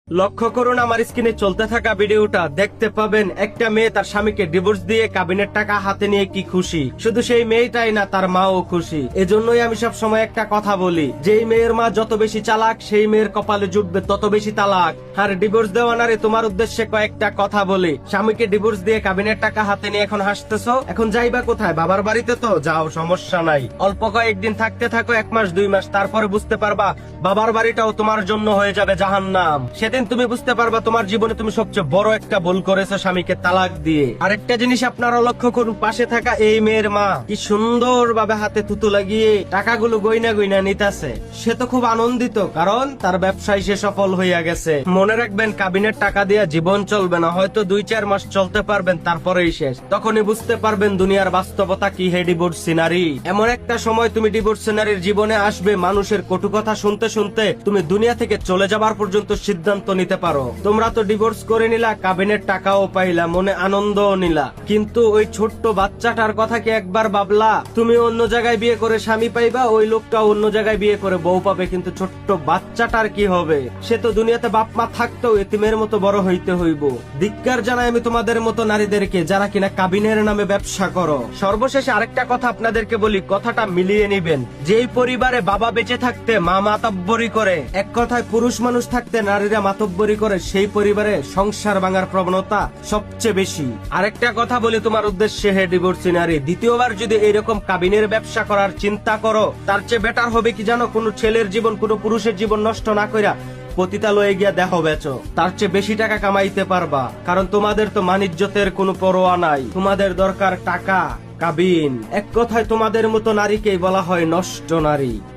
লক্ষ্য করুন আমার স্ক্রিনে চলতে থাকা ভিডিওটা, দেখতে পাবেন একটা মেয়ে তার স্বামীকে ডিভোর্স দিয়ে কাবিনের টাকা হাতে নিয়ে কি খুশি। শুধু সেই মেয়েটাই না, তার মাও খুশি। এজন্যই আমি সব সময় একটা কথা বলি, যেই মেয়ের মা যত বেশি চালাক সেই মেয়ের কপালে জুটবে তত বেশি তালাক। আর ডিভোর্স দেওয়া নারে তোমার উদ্দেশ্যে কয়েকটা কথা বলি। স্বামীকে ডিভোর্স দিয়ে কাবিনের টাকা হাতে নিয়ে এখন হাসতেছো, এখন যাইবা কোথায়? বাবার বাড়িতে তো যাও, সমস্যা নাই। অল্প কয়েকদিন থাকতে থাকো, 1 মাস 2 মাস, তারপরে বুঝতে পারবা বাবার বাড়িটাও তোমার জন্য হয়ে যাবে জাহান্নাম। সেদিন তুমি বুঝতে পারবা তোমার জীবনে তুমি সবচেয়ে বড় একটা ভুল করেছো স্বামীকে তালাক দিয়ে। আরেকটা জিনিস আপনারা লক্ষ্য করুন, পাশে থাকা এই মেয়ের মা কি সুন্দর ভাবে হাতে থুতু লাগিয়ে টাকাগুলো গয়না গয়না নিতেছে। সে তো খুব আনন্দিত, কারণ তার ব্যবসায় সে সফল হইয়া গেছে। মনে রাখবেন, কাবিনের টাকা দিয়ে জীবন চলবে না, হয়তো 2-4 মাস চলতে পারবেন, তারপরেই শেষ। তখনই বুঝতে পারবেন দুনিয়ার বাস্তবতা কি। হে ডিভোর্স সিনারি, এমন একটা সময় তুমি ডিভোর্স সিনারির জীবনে আসবে, মানুষের কটু কথা শুনতে শুনতে তুমি দুনিয়া থেকে চলে যাবার পর্যন্ত সিদ্ধান্ত নিতে পারো। তোমরা তো ডিভোর্স করে নিলা, কাবিনের টাকাও পাইলা, মনে আনন্দও নিলা, কিন্তু ওই ছোট্ট বাচ্চাটার কথা কি একবার ভাবলা? তুমি অন্য জায়গায় বিয়ে করে স্বামী পাইবা, ওই লোকটা অন্য জায়গায় বিয়ে করে বউ পাবে, কিন্তু ছোট্ট বাচ্চাটার কি হবে? সে তো দুনিয়াতে বাপ মা থাকতেও এতিমের মতো বড় হইতে হইব। ধিক্কার জানাই আমি তোমাদের মতো নারীদেরকে যারা কিনা কাবিনের নামে ব্যবসা করো। সর্বশেষে আরেকটা কথা আপনাদেরকে বলি, কথাটা মিলিয়ে নিবেন। যেই পরিবারে বাবা বেঁচে থাকতে মা মাতব্বরি করে, এক কথায় পুরুষ মানুষ থাকতে নারীরা মাতব্বরি করে, সেই পরিবারে সংসার ভাঙার প্রবণতা সবচেয়ে বেশি। আরেকটা কথা বলি তোমার উদ্দেশ্যে, হে ডিভোর্সি নারী, দ্বিতীয়বার যদি এইরকম কাবিনের ব্যবসা করার চিন্তা করো, তার চেয়ে বেটার হবে কি জানো? কোনো ছেলের জীবন, কোনো পুরুষের জীবন নষ্ট না কইরা পতিতালয়ে গিয়া দেহ বেচো, তার চেয়ে বেশি টাকা কামাইতে পারবা। কারণ তোমাদের তো মানিজ্যতের কোনো পরোয়া নাই, তোমাদের দরকার টাকা, কাবিন। এক কথায় তোমাদের মতো নারীকেই বলা হয় নষ্ট নারী।